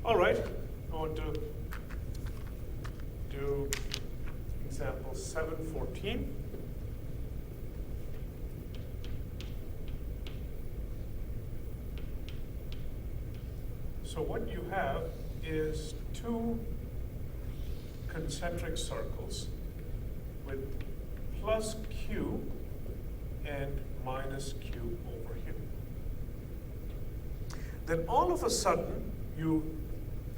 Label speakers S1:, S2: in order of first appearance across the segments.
S1: All right, I want to do example 714. So what you have is two concentric circles with plus q and minus q over here. Then all of a sudden, you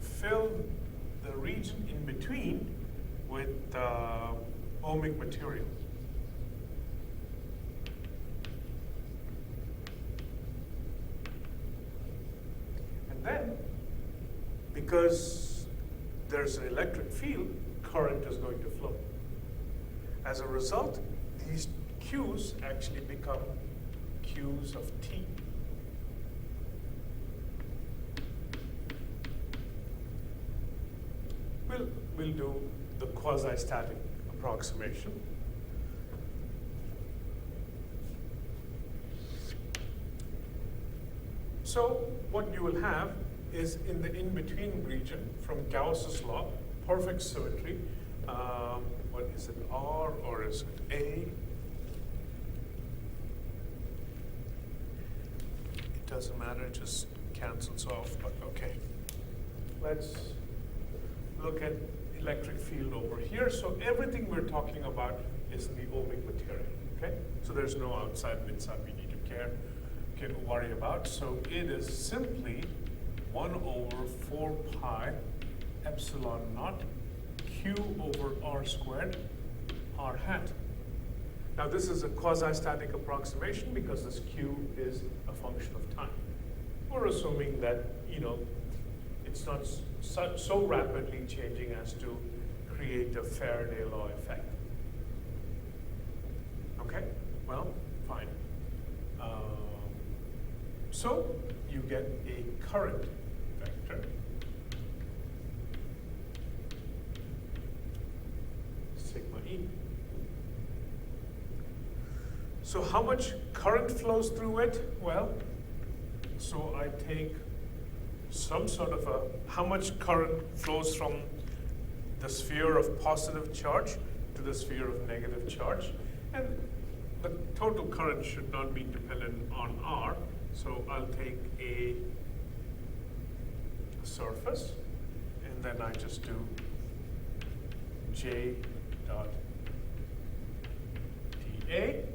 S1: fill the region in between with ohmic material. And then, because there's an electric field, current is going to flow. As a result, these Q's actually become Q's of T. We'll do the quasi-static approximation. So what you will have is in the in-between region from Gauss's law, perfect symmetry. What is it, R or is it A? It doesn't matter, it just cancels off, but okay. Let's look at electric field over here. So everything we're talking about is in the ohmic material, okay? So there's no outside and inside we need to worry about. So it is simply 1 over 4 pi epsilon naught q over r squared r hat. Now this is a quasi-static approximation because this q is a function of time. We're assuming that, it's not so rapidly changing as to create a Faraday law effect. Okay, well, fine. So you get a current vector sigma E. So how much current flows through it? Well, so I take some sort of how much current flows from the sphere of positive charge to the sphere of negative charge. And the total current should not be dependent on R. So I'll take a surface, and then I just do J dot dA.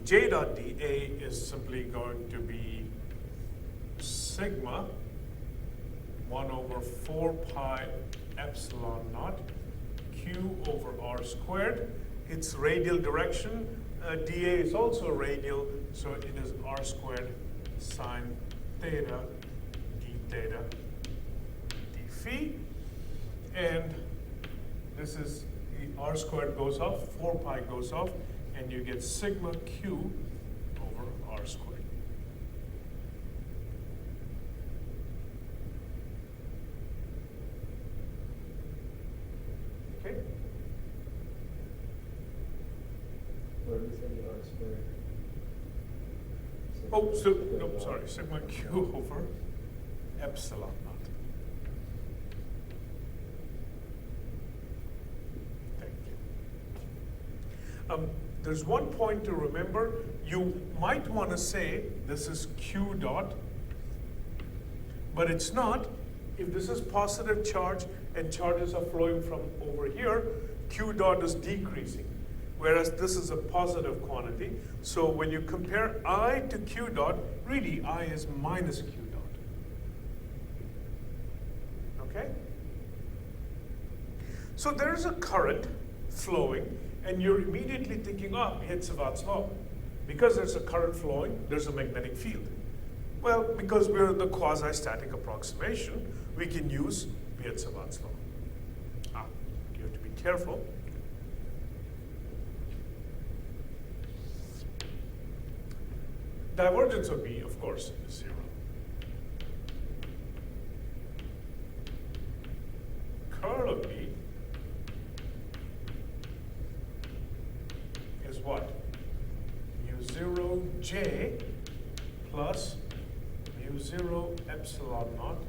S1: J dot dA is simply going to be sigma 1 over 4 pi epsilon naught q over r squared. It's radial direction. dA is also radial, so it is r squared sine theta d theta d phi. And this is the r squared goes off, 4 pi goes off, and you get sigma q over r squared. Okay?
S2: Where do you say the R squared?
S1: Oh, so, no, sorry, sigma q over epsilon naught. Thank you. There's one point to remember. You might want to say this is q dot, but it's not. If this is positive charge and charges are flowing from over here, q dot is decreasing. Whereas this is a positive quantity. So when you compare I to q dot, really I is minus q dot. Okay? So there is a current flowing, and you're immediately thinking, Hertz law. Because there's a current flowing, there's a magnetic field. Well, because we're in the quasi-static approximation, we can use Hertz law. You have to be careful. Divergence of B, of course, is 0. Curl of B is what? Mu 0 J plus mu mu 0 epsilon naught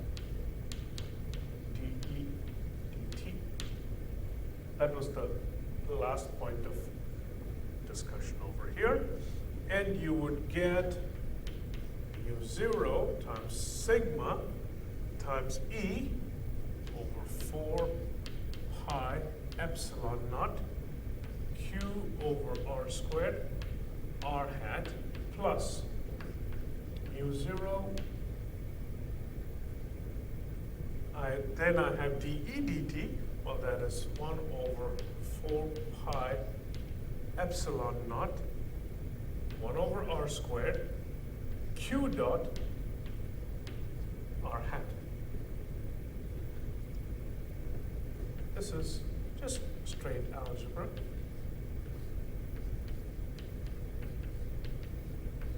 S1: dE dt. That was the last point of discussion over here. And you would get mu 0 times sigma times E over 4 pi epsilon naught Q over R squared R hat plus mu 0. Then I have dE dt. Well, that is 1 over 4 pi epsilon naught 1 over R squared Q dot R hat. This is just straight algebra.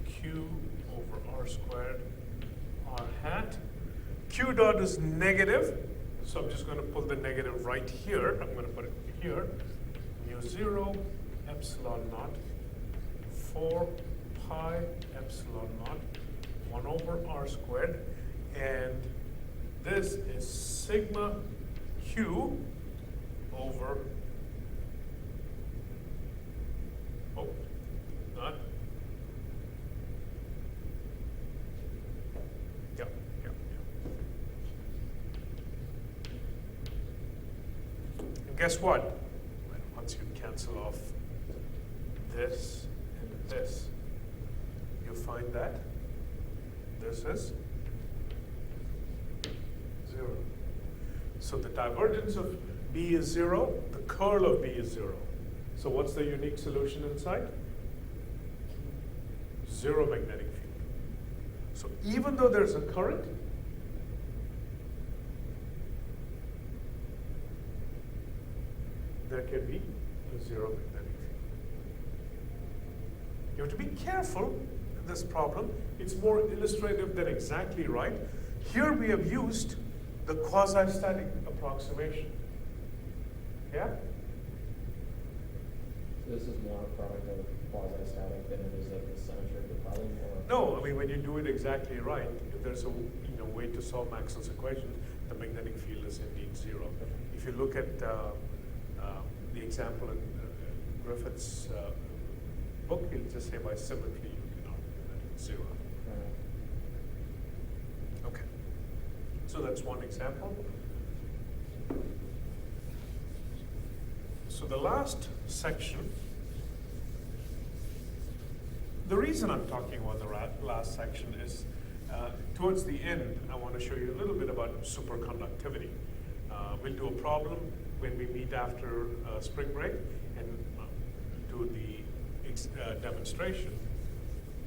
S1: Q over R squared R hat. Q dot is negative, so I'm just going to pull the negative right here. I'm going to put it here. Mu 0 epsilon naught 4 pi epsilon naught 1 over R squared, and this is sigma Q over, oh, not, yep. And guess what? Once you cancel off this and this, you find that this is 0. So the divergence of B is 0, the curl of B is 0. So what's the unique solution inside? 0 magnetic field. So even though there's a current, there can be a 0 magnetic field. You have to be careful in this problem. It's more illustrative than exactly right. Here we have used the quasi-static approximation. Yeah?
S2: So this is more a product of quasi-static than it is of the symmetry of the problem? Or?
S1: No, I mean, when you do it exactly right, if there's a way to solve Maxwell's equation, the magnetic field is indeed 0. If you look at the example in Griffith's book, he'll just say by symmetry you can argue that it's 0. Okay. So that's one example. So the last section, the reason I'm talking about the last section is towards the end, I want to show you a little bit about superconductivity. We'll do a problem when we meet after spring break and do the demonstration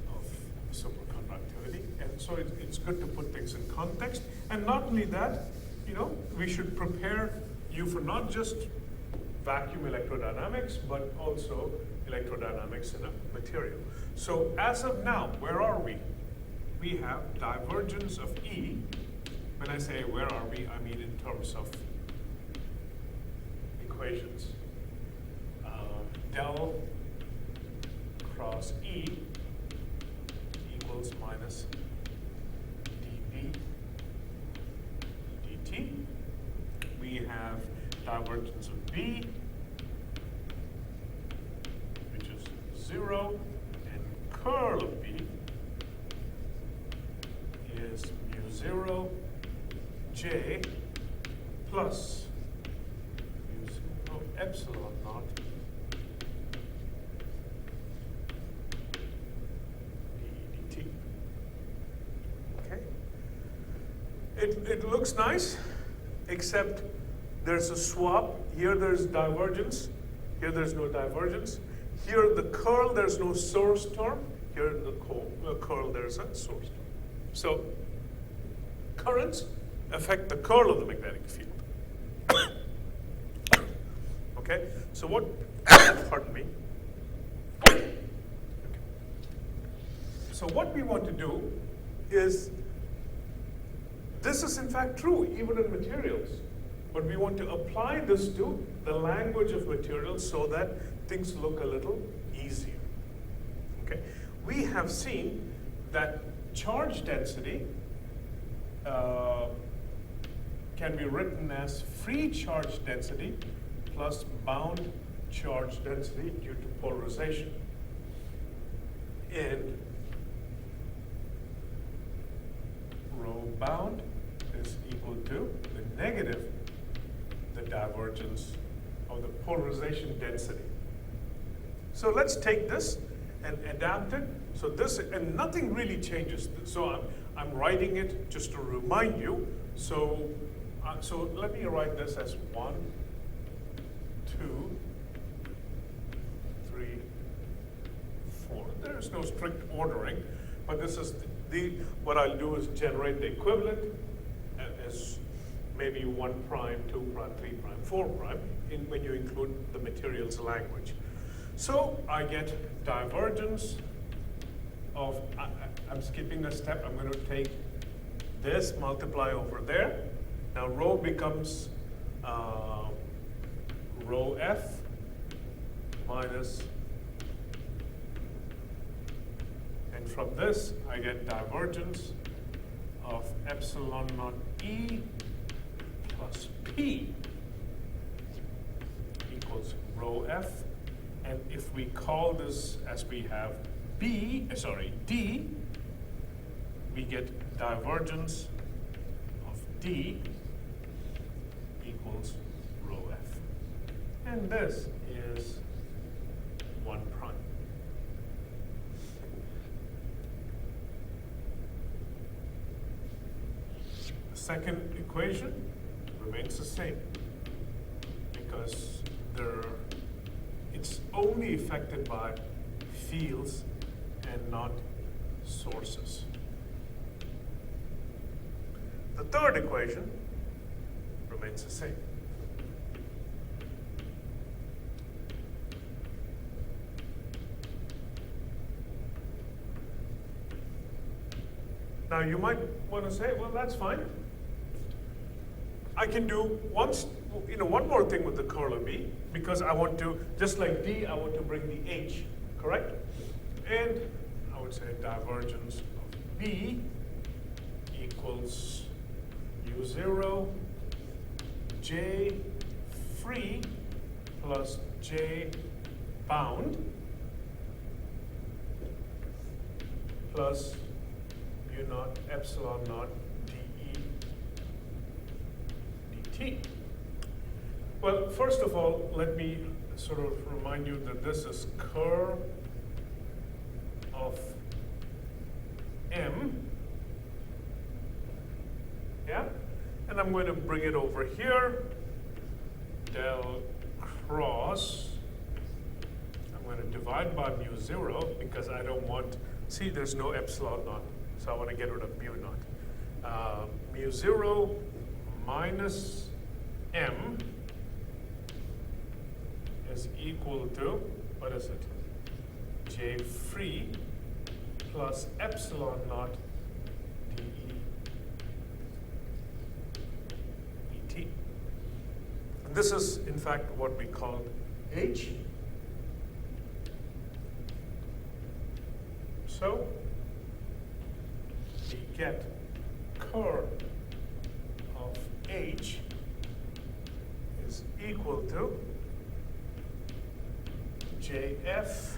S1: of superconductivity. And so it's good to put things in context. And not only that, we should prepare you for not just vacuum electrodynamics, but also electrodynamics in a material. So as of now, where are we? We have divergence of E. When I say where are we, I mean in terms of equations. Del cross E equals minus dB dt. We have divergence of B, which is 0, and curl of B is mu 0 J plus mu 0 epsilon naught d dt. Okay? It looks nice, except there's a swap. Here there's divergence. Here there's no divergence. Here the curl, there's no source term. Here the curl, there's a source term. So currents affect the curl of the magnetic field. Okay? So what, pardon me. Okay. So what we want to do is, this is in fact true even in materials. But we want to apply this to the language of materials so that things look a little easier. Okay? We have seen that charge density can be written as free charge density plus bound charge density due to polarization. And rho bound is equal to the negative, the divergence of the polarization density. So let's take this and adapt it. So this, and nothing really changes. So I'm writing it just to remind you. So, so let me write this as 1, 2, 3, 4. There's no strict ordering, but this is what I'll do is generate the equivalent as maybe 1 prime, 2 prime, 3 prime, 4 prime when you include the materials language. So I get divergence of, I'm skipping a step, I'm going to take this, multiply over there. Now rho becomes rho f minus, and from this I get divergence of epsilon naught E plus P equals rho f. And if we call this as we have D, we get divergence of D equals rho f. And this is 1 prime. The second equation remains the same because it's only affected by fields and not sources. The third equation remains the same. Now you might want to say, well, that's fine. I can do one more thing with the curl of B, because I want to, just like D, I want to bring the H, correct? And I would say divergence of B equals U0 J free plus J bound plus mu naught epsilon naught dE dt. Well, first of all, let me sort of remind you that this is curl of M, yeah? And I'm going to bring it over here, del cross, I'm going to divide by mu 0 because I don't want, see there's no epsilon naught, so I want to get rid of mu naught. Mu 0 minus M is equal to, what is it? J free plus epsilon naught dE dt. And this is, in fact, what we call H. So we get curl of H is equal to JF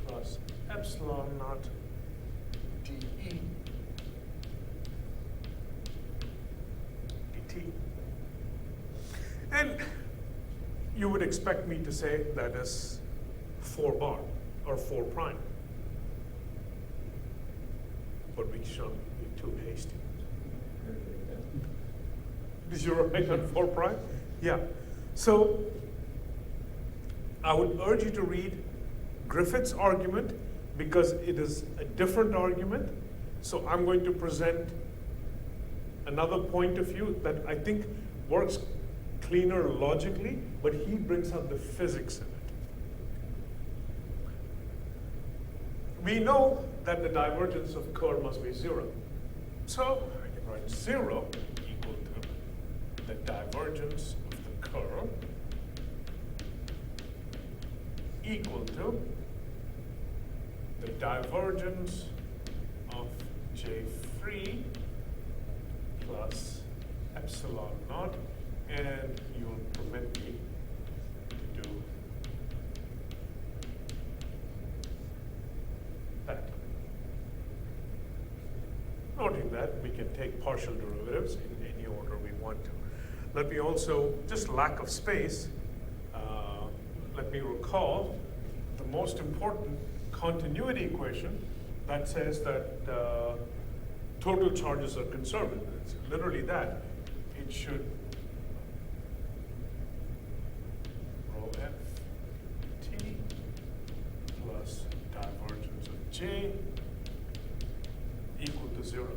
S1: plus epsilon naught dE dt. And you would expect me to say that is 4 bar or 4 prime. But we shall be too hasty. Is you right on 4 prime? Yeah. So I would urge you to read Griffith's argument because it is a different argument. So I'm going to present another point of view that I think works cleaner logically, but he brings out the physics in it. We know that the divergence of curl must be 0. So I can write 0 equal to the divergence of the curl equal to the divergence of J free plus epsilon naught, and you'll permit me to do that. Noting that we can take partial derivatives in any order we want to. Let me also, just lack of space, let me recall the most important continuity equation that says that total charges are conservative. It's literally that. It should rho f t plus divergence of j equal to 0. Okay.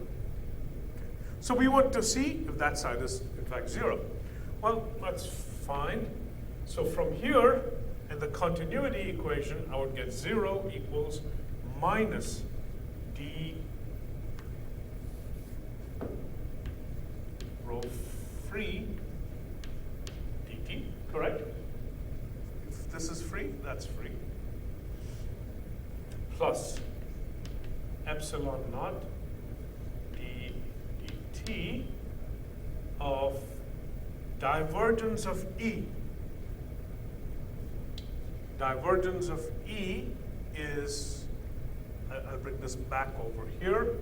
S1: So we want to see if that side is in fact 0. Well, that's fine. So from here, in the continuity equation, I would get 0 equals minus d rho free dt, correct? If this is free, that's free. Plus epsilon naught d dt of divergence of E. Divergence of E is, I'll bring this back over here,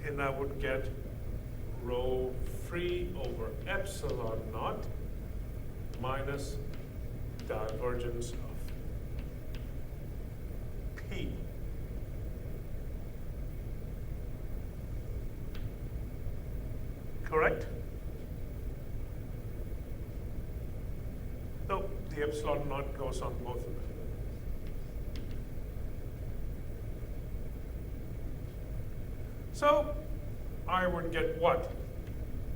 S1: and I would get rho free over epsilon naught minus divergence of P. Correct? So the epsilon naught goes on both of them. So I would get what?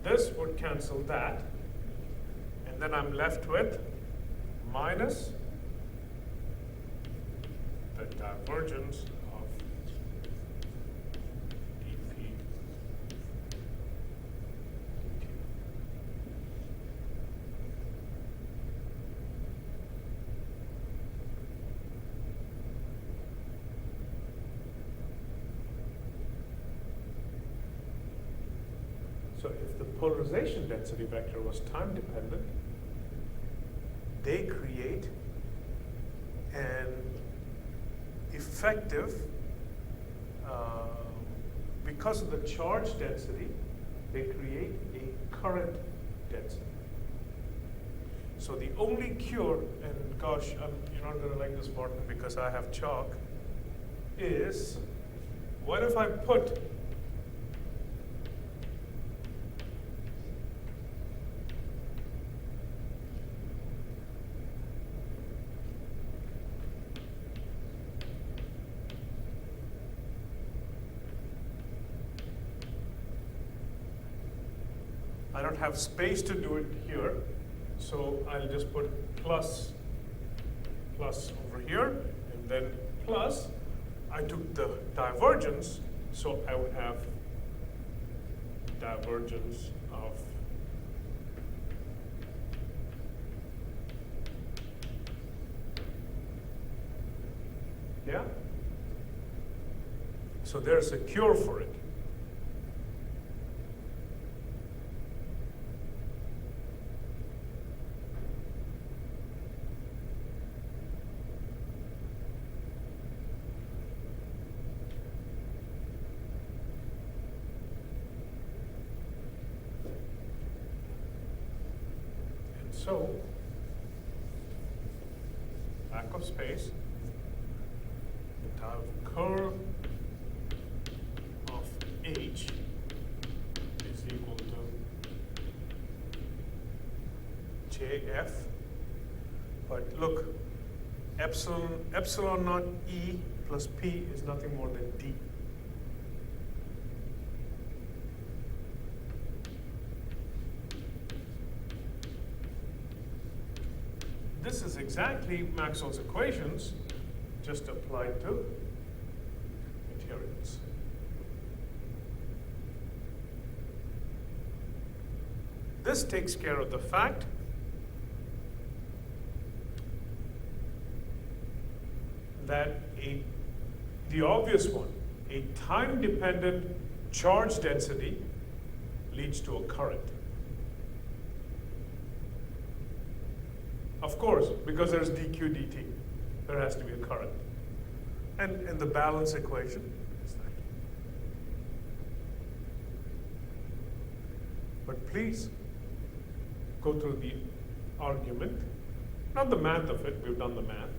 S1: This would cancel that, and then I'm left with minus the divergence of dp dt. So if the polarization density vector was time dependent, they create an effective, because of the charge density, they create a current density. So the only cure, and gosh, you're not going to like this, Martin, because I have chalk, is what if I put I don't have space to do it here, so I'll just put plus over here, and then plus. I took the divergence, so I would have divergence of yeah. So there's a cure for it. So, lack of space, the curl of H is equal to JF. But look, epsilon naught E plus P is nothing more than D. This is exactly Maxwell's equations, just applied to materials. This takes care of the fact that the obvious one, a time-dependent charge density leads to a current. Of course, because there's dq dt, there has to be a current. And in the balance equation, it's that. But please go through the argument, not the math of it, we've done the math.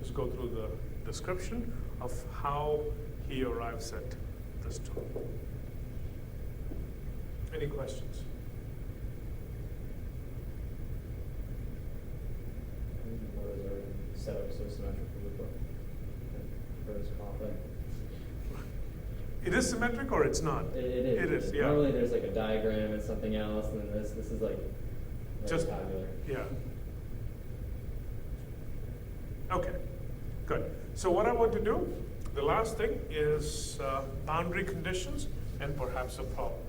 S1: Just go through the description of how he arrives at this term. Any questions?
S2: What is our setup so symmetrical with the first conflict?
S1: It is symmetric or it's not?
S2: It is.
S1: It is, yeah.
S2: Normally there's like a diagram and something else, and then this is like
S1: Just
S2: tabular.
S1: Yeah. Okay, good. So what I want to do, the last thing is boundary conditions and perhaps a problem.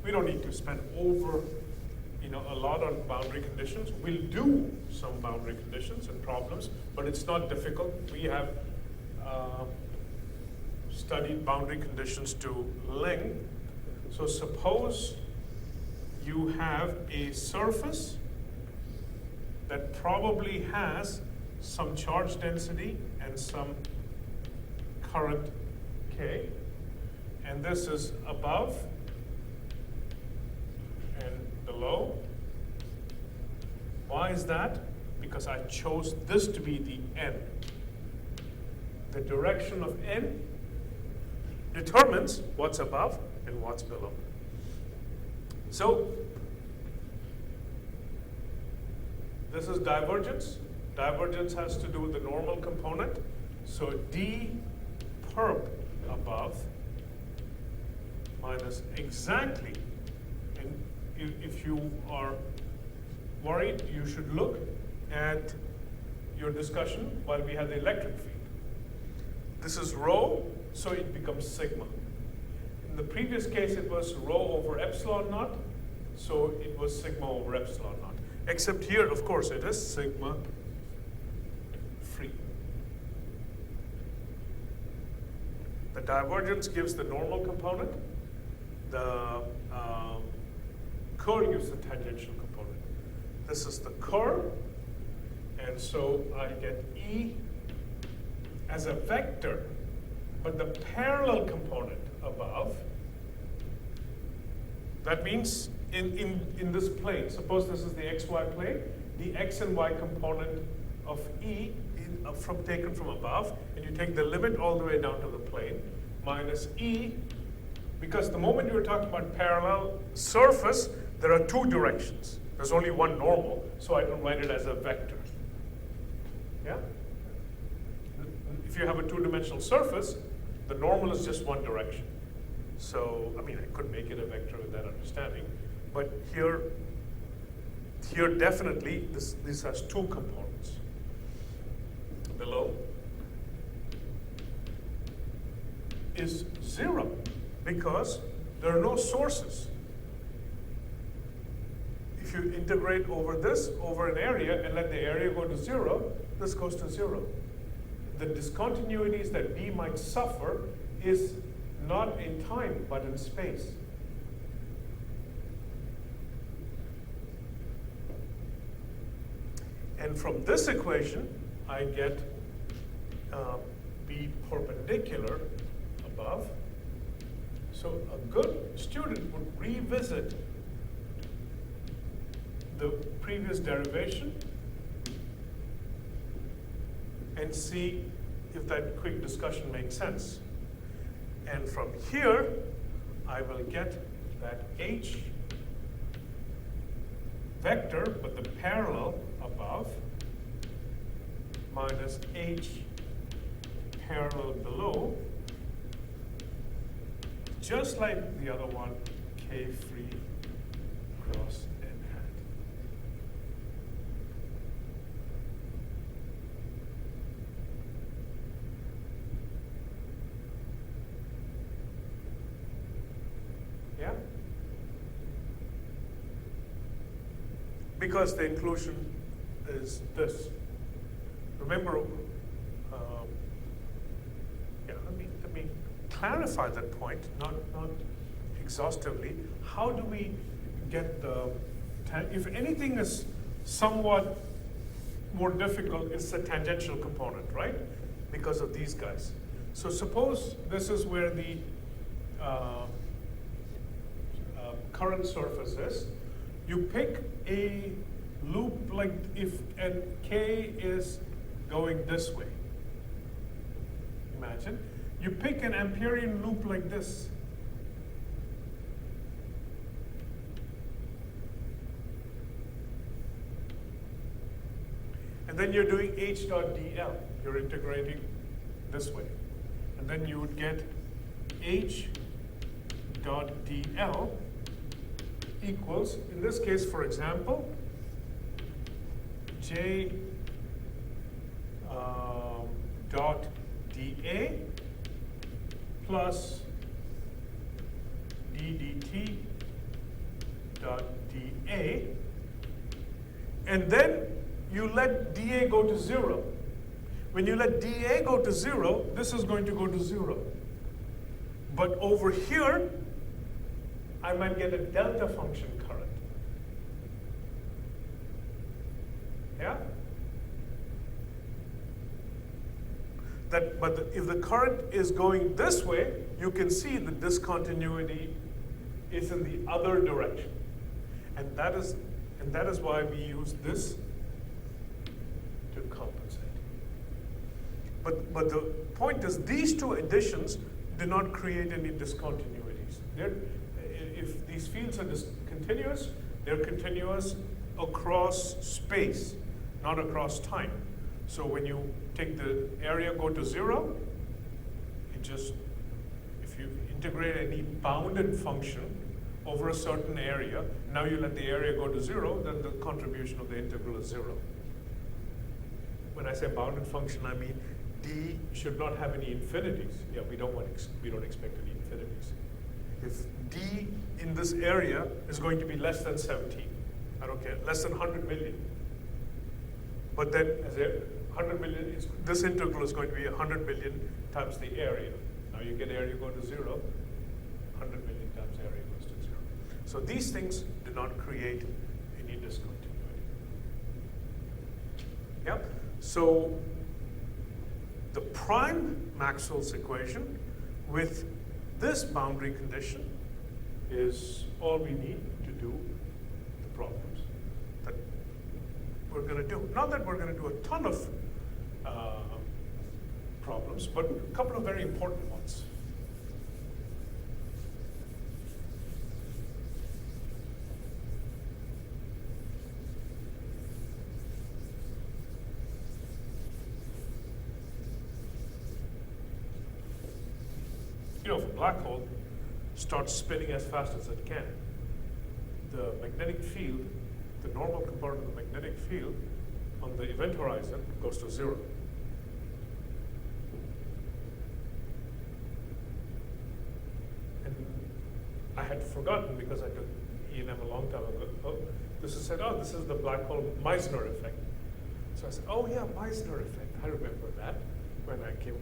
S1: We don't need to spend a lot on boundary conditions. We'll do some boundary conditions and problems, but it's not difficult. We have studied boundary conditions to length. So suppose you have a surface that probably has some charge density and some current K, and this is above and below. Why is that? Because I chose this to be the N. The direction of N determines what's above and what's below. So this is divergence. Divergence has to do with the normal component. So d perp above minus exactly. And if you are worried, you should look at your discussion while we had the electric field. This is rho, so it becomes sigma. In the previous case, it was rho over epsilon naught, so it was sigma over epsilon naught. Except here, of course, it is sigma free. The divergence gives the normal component. The curl gives the tangential component. This is the curl, and so I get E as a vector, but the parallel component above, that means in this plane, suppose this is the xy plane, the x and y component of E taken from above, and you take the limit all the way down to the plane, minus E, because the moment you were talking about parallel surface, there are two directions. There's only one normal, so I can write it as a vector. Yeah? If you have a two-dimensional surface, the normal is just one direction. So, I mean, I could make it a vector with that understanding, but here definitely this has two components. Below is 0 because there are no sources. If you integrate over this, over an area, and let the area go to 0, this goes to 0. The discontinuities that B might suffer is not in time, but in space. And from this equation, I get B perpendicular above. So a good student would revisit the previous derivation and see if that quick discussion makes sense. And from here, I will get that H vector, but the parallel above, minus H parallel below, just like the other one, K free cross N hat. Yeah? Because the inclusion is this. Remember, let me clarify that point, not exhaustively. How do we get the, if anything is somewhat more difficult, it's the tangential component, right? Because of these guys. So suppose this is where the current surface is. You pick a loop like if, and K is going this way. Imagine. You pick an Amperian loop like this. And then you're doing H dot dl. You're integrating this way. And then you would get H dot dl equals, in this case, for example, J dot dA plus d dt dot dA. And then you let dA go to 0. When you let dA go to 0, this is going to go to 0. But over here, I might get a delta function current. Yeah? If the current is going this way, you can see the discontinuity is in the other direction. And that is why we use this to compensate. But the point is, these two additions do not create any discontinuities. If these fields are continuous, they're continuous across space, not across time. So when you take the area, go to 0, it just, if you integrate any bounded function over a certain area, now you let the area go to 0, then the contribution of the integral is 0. When I say bounded function, I mean d should not have any infinities. Yeah, we don't expect any infinities. If d in this area is going to be less than 17, I don't care, less than 100 million. But then, as 100 million, this integral is going to be 100 million times the area. Now you get area go to 0, 100 million times area goes to 0. So these things do not create any discontinuity. Yep. So the prime Maxwell's equation with this boundary condition is all we need to do the problems that we're going to do. Not that we're going to do a ton of problems, but a couple of very important ones. You know, if a black hole starts spinning as fast as it can, the magnetic field, the normal component of the magnetic field on the event horizon goes to 0. And I had forgotten, because I took E&M a long time ago. Oh, this is said, oh, this is the black hole Meissner effect. So I said, oh yeah, Meissner effect. I remember that when I came.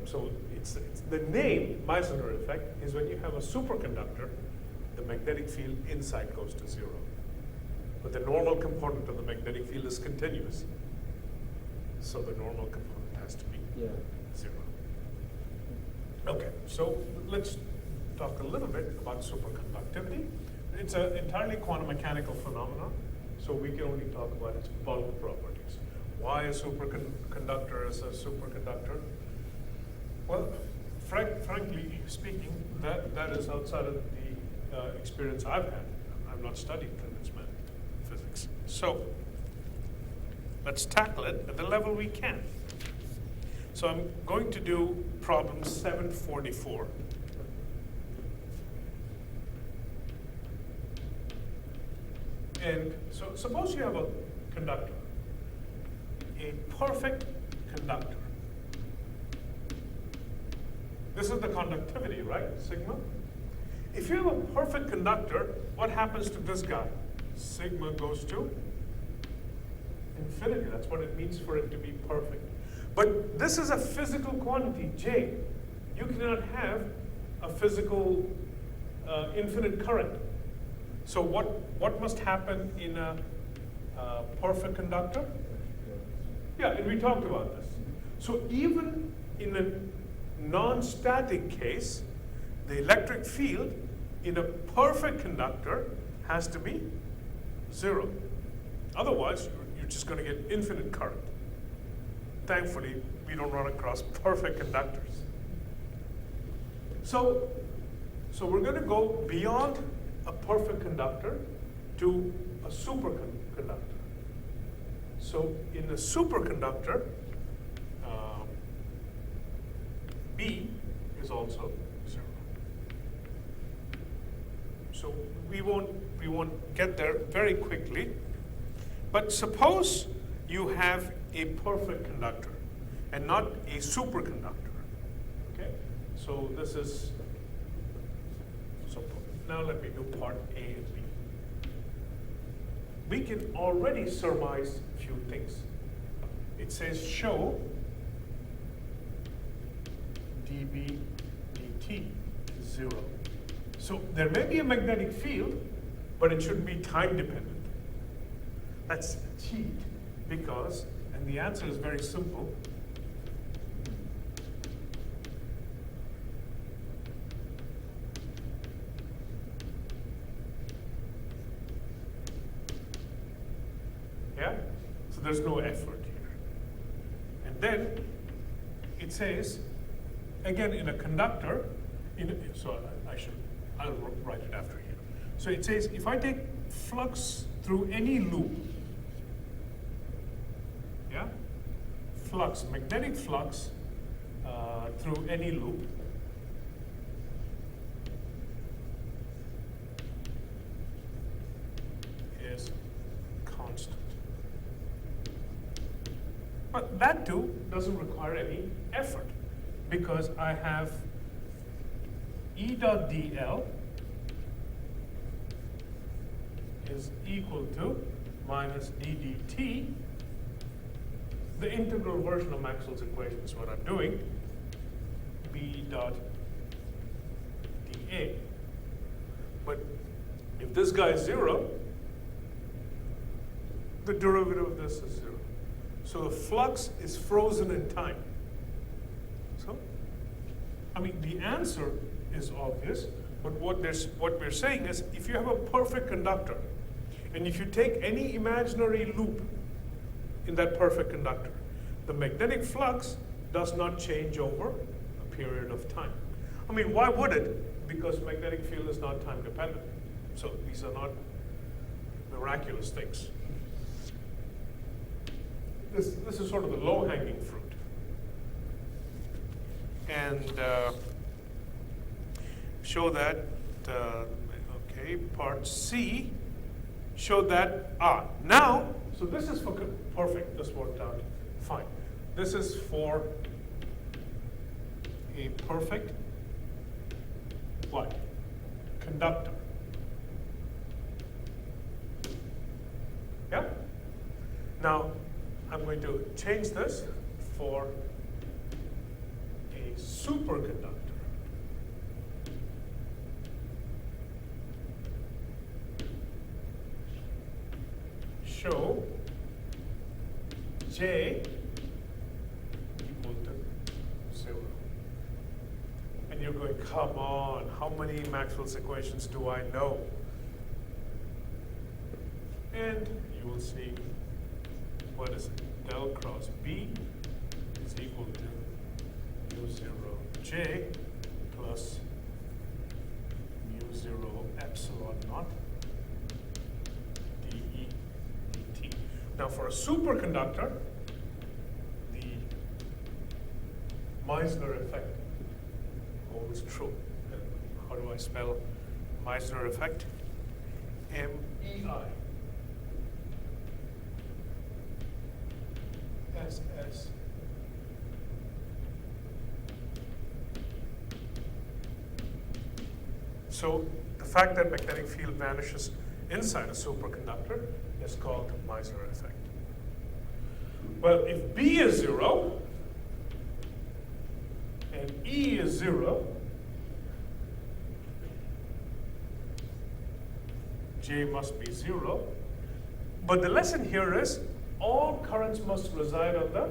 S1: So it's the name Meissner effect is when you have a superconductor, the magnetic field inside goes to 0. But the normal component of the magnetic field is continuous. So the normal component has to be 0. Okay, so let's talk a little bit about superconductivity. It's an entirely quantum mechanical phenomenon, so we can only talk about its bulk properties. Why a superconductor is a superconductor? Well, frankly speaking, that is outside of the experience I've had. I've not studied condensed matter physics. So let's tackle it at the level we can. So I'm going to do problem 744. And so suppose you have a conductor, a perfect conductor. This is the conductivity, right, sigma? If you have a perfect conductor, what happens to this guy? Sigma goes to infinity. That's what it means for it to be perfect. But this is a physical quantity, J. You cannot have a physical infinite current. So what must happen in a perfect conductor? Yeah, and we talked about this. So even in a non-static case, the electric field in a perfect conductor has to be 0. Otherwise, you're just going to get infinite current. Thankfully, we don't run across perfect conductors. So we're going to go beyond a perfect conductor to a superconductor. So in a superconductor, B is also 0. So we won't get there very quickly. But suppose you have a perfect conductor and not a superconductor. Okay? So this is, so now let me do part A and B. We can already surmise a few things. It says show dB dt is 0. So there may be a magnetic field, but it shouldn't be time dependent. That's a cheat because, and the answer is very simple. Yeah? So there's no effort here. And then it says, again, in a conductor, I'll write it after here. So it says, if I take flux through any loop, yeah? Flux, magnetic flux through any loop, is constant. But that too doesn't require any effort because I have E dot dl is equal to minus d dt. The integral version of Maxwell's equation is what I'm doing. B dot dA. But if this guy is 0, the derivative of this is 0. So the flux is frozen in time. So, I mean, the answer is obvious, but what we're saying is if you have a perfect conductor, and if you take any imaginary loop in that perfect conductor, the magnetic flux does not change over a period of time. I mean, why would it? Because magnetic field is not time dependent. So these are not miraculous things. This is sort of the low-hanging fruit. And show that, okay, part C, show that, now, so this is for perfect, this worked out fine. This is for a perfect, what? Conductor. Yeah? Now, I'm going to change this for a superconductor. Show J equal to 0. And you're going, come on, how many Maxwell's equations do I know? And you will see, what is it? Del cross B is equal to mu 0 J plus mu 0 epsilon naught dE dt. Now for a superconductor, the Meissner effect holds true. And how do I spell Meissner effect? M-E-I. S. So the fact that magnetic field vanishes inside a superconductor is called Meissner effect. Well, if B is 0 and E is 0, J must be 0. But the lesson here is all currents must reside on the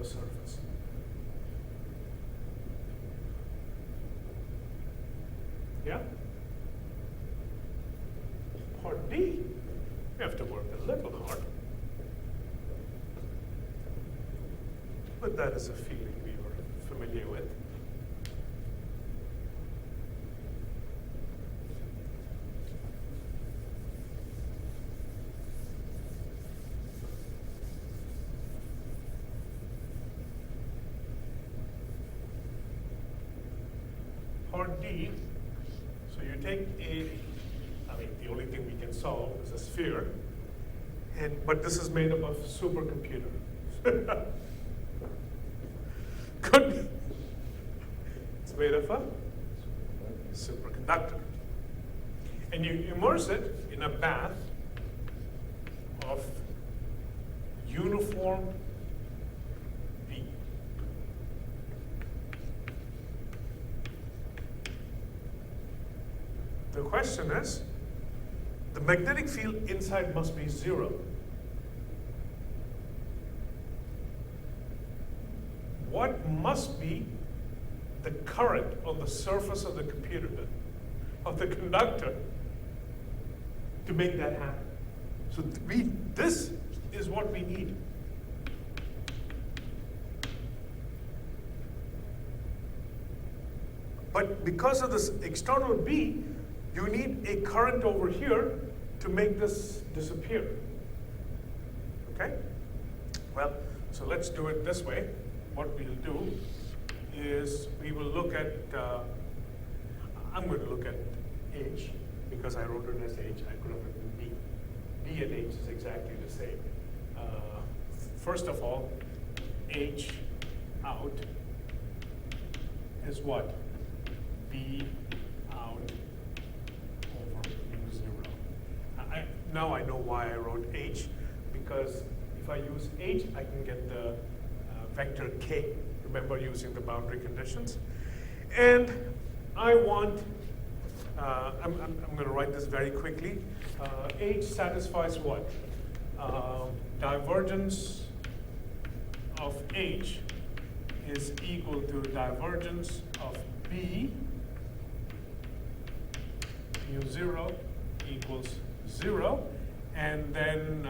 S1: surface. Yeah? Part D, you have to work a little hard. But that is a feeling we are familiar with. Part D, so you take the only thing we can solve is a sphere, but this is made up of supercomputer. Could be. It's made of a superconductor. And you immerse it in a bath of uniform B. The question is, the magnetic field inside must be 0. What must be the current on the surface of the computer, of the conductor, to make that happen? So this is what we need. But because of this external B, you need a current over here to make this disappear. Okay? Well, so let's do it this way. What we'll do is we will look at, I'm going to look at H, because I wrote it as H. I could have written B. B and H is exactly the same. First of all, H out is what? B out over mu 0. Now I know why I wrote H, because if I use H, I can get the vector K. Remember using the boundary conditions. And I want, I'm going to write this very quickly. H satisfies what? Divergence of H is equal to divergence of B mu 0 equals 0, and then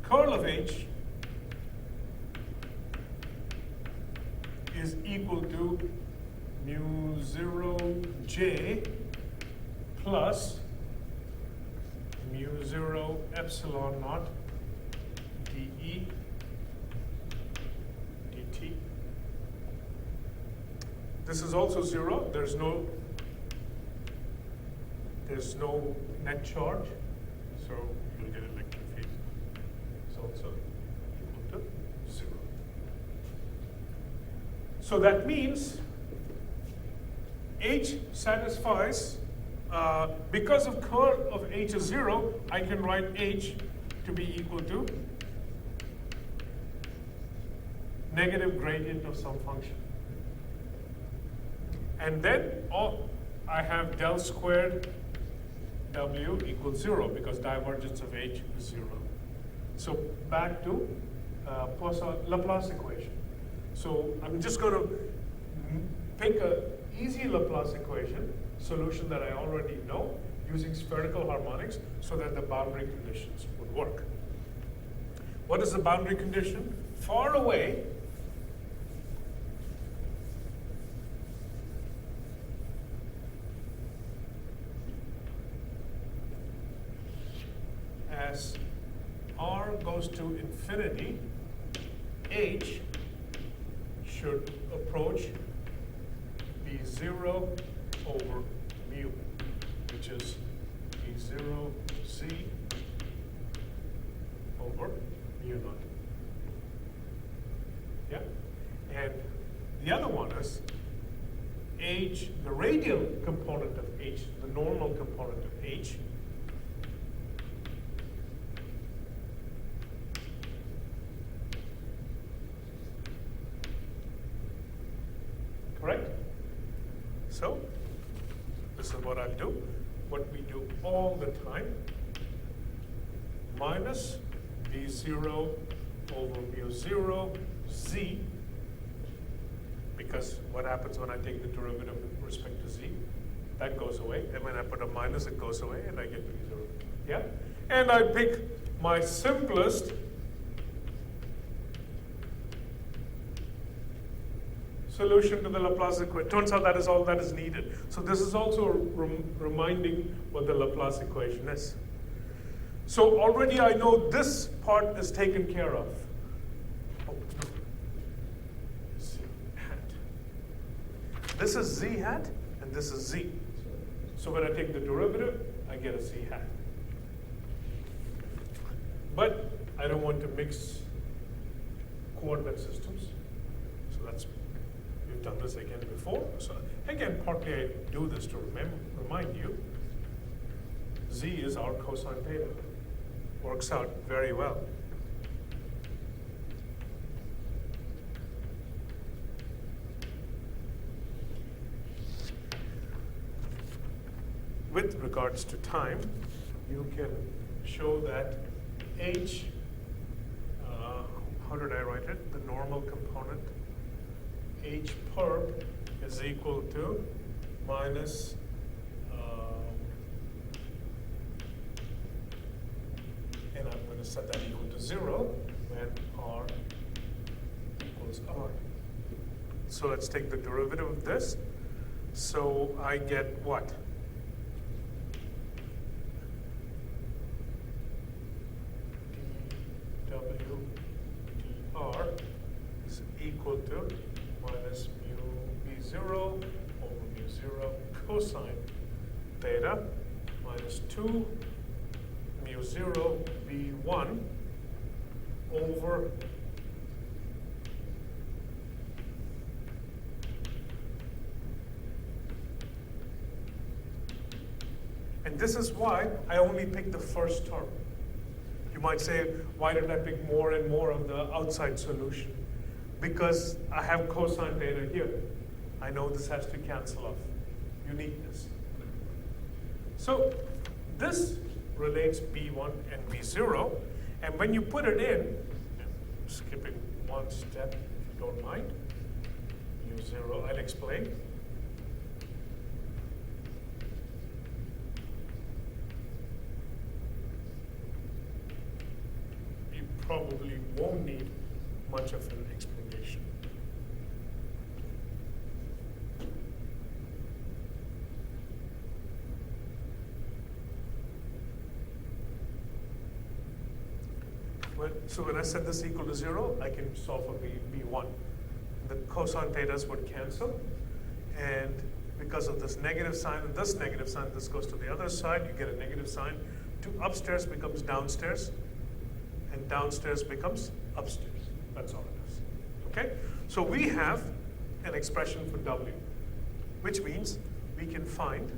S1: curl of H is equal to mu 0J plus mu 0 epsilon naught dE dt. This is also 0. There's no net charge, so you'll get electric field. It's also equal to 0. So that means H satisfies, because of curl of H is 0, I can write H to be equal to negative gradient of some function. And then I have del squared W equals 0, because divergence of H is 0. So back to Laplace equation. So I'm just going to pick an easy Laplace equation solution that I already know using spherical harmonics so that the boundary conditions would work. What is the boundary condition? Far away, as R goes to infinity, H should approach be 0 over mu, which is E0Z over mu naught. Yeah? And the other one is h, the radial component of h, the normal component of h, correct? So, this is what I'll do. What we do all the time, minus b0 over mu0 z, because what happens when I take the derivative with respect to z? That goes away, and when I put a minus, it goes away, and I get b0. Yeah? And I pick my simplest solution to the Laplace equation. Turns out that is all that is needed. So this is also reminding what the Laplace equation is. So already I know this part is taken care of. Oh, no. Z hat. This is z hat, and this is z. So when I take the derivative, I get a z hat. But I don't want to mix coordinate systems. So we've done this again before. So again, partly I do this to remind you, z is our cosine theta. Works out very well. With regards to time, you can show that h, how did I write it? The normal component, h perp is equal to minus and I'm going to set that equal to 0 when r equals r. So let's take the derivative of this. So I get what? dw dr is equal to minus mu b0 over mu0 cosine theta minus 2 mu0 b1 over and this is why I only picked the first term. You might say, why did I pick more and more of the outside solution? Because I have cosine theta here. I know this has to cancel off. Uniqueness. So this relates b1 and b0, and when you put it in, skipping one step if you don't mind, mu0, I'll explain. You probably won't need much of an explanation. So when I set this equal to 0, I can solve for b1. The cosine thetas would cancel, and because of this negative sign and this negative sign, this goes to the other side, you get a negative sign. 2 upstairs becomes downstairs, and downstairs becomes upstairs. That's all it is. Okay? So we have an expression for W, which means we can find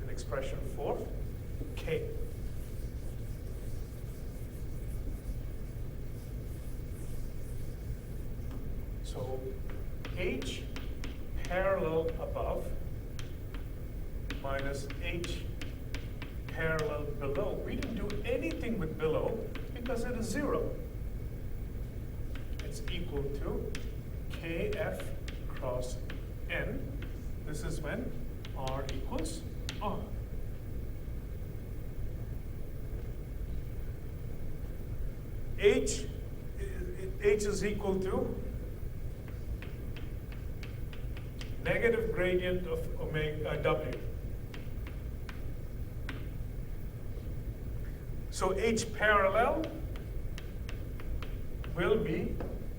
S1: an expression for K. So H parallel above minus H parallel below. We didn't do anything with below because it is 0. It's equal to KF cross N. This is when R equals R. H is equal to negative gradient of omega W. So H parallel will be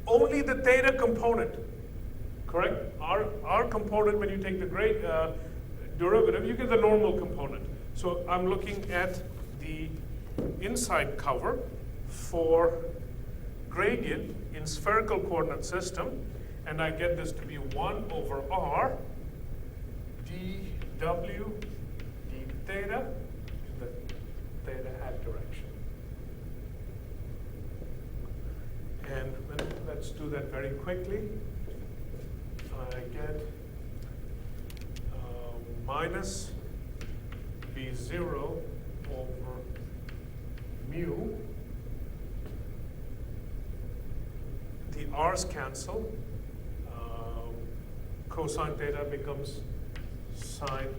S1: only the theta component, correct? R component, when you take the derivative, you get the normal component. So I'm looking at the inside cover for gradient in spherical coordinate system, and I get this to be 1 over R dw d theta in the theta hat direction. And let's do that very quickly. I get minus B0 over mu. The r's cancel. Cosine theta becomes sine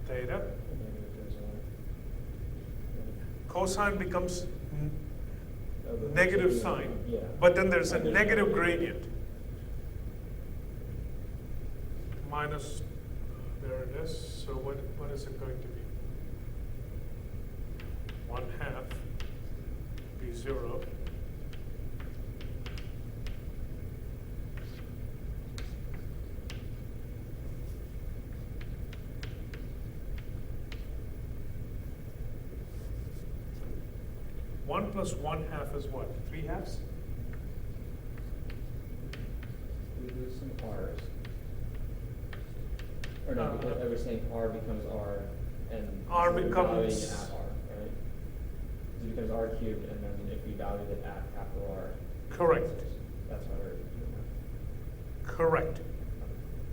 S1: theta. Cosine becomes negative sign,
S2: yeah.
S1: but then there's a negative gradient. Minus, there it is. So what is it going to be? 1/2 B0. One plus 1/2 is what? 3/2?
S2: We lose some r's. Or no, because I was saying r becomes r, and
S1: R
S2: so we're
S1: becomes-
S2: valuing it at r, right? So it becomes r cubed, and then if we value it at capital R.
S1: Correct.
S2: That's what we're doing now.
S1: Correct.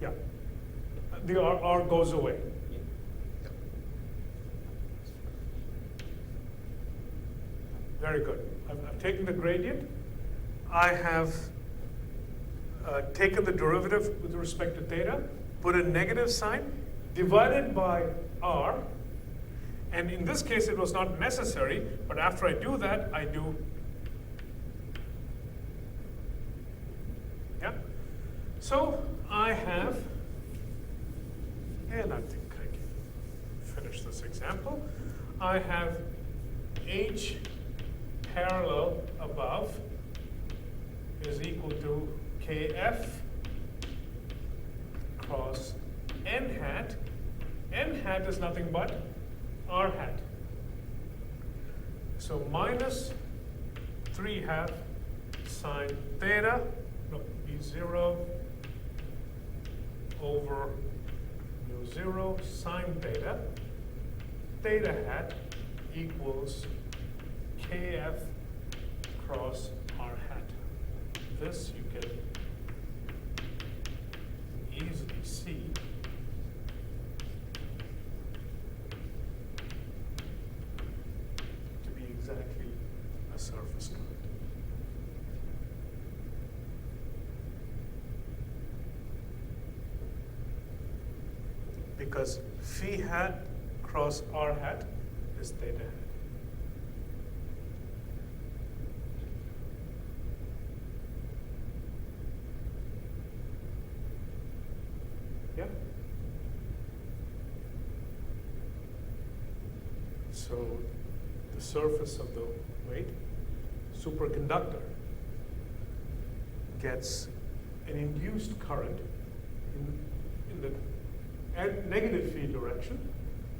S1: Yeah. The R goes away.
S2: Yeah.
S1: Very good. I've taken the gradient. I have taken the derivative with respect to theta, put a negative sign, divided by r. And in this case, it was not necessary, but after I do that, I do. Yeah. So I have, and I think I can finish this example. I have H parallel above is equal to KF cross n hat. N hat is nothing but r hat. So minus 3/2 sine theta, no, B0 over mu 0 sine theta. Theta hat equals KF cross r hat. This you can easily see to be exactly a surface current. Because phi hat cross r hat is theta hat. Yeah? So the surface of the superconductor gets an induced current in the negative field direction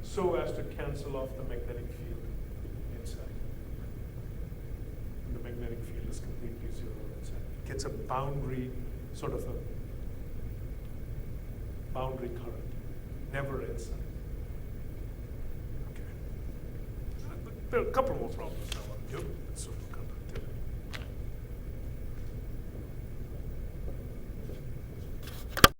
S1: so as to cancel off the magnetic field inside. And the magnetic field is completely zero inside. It gets a boundary, sort of a boundary current, never inside. Okay. There are a couple more problems I want to do.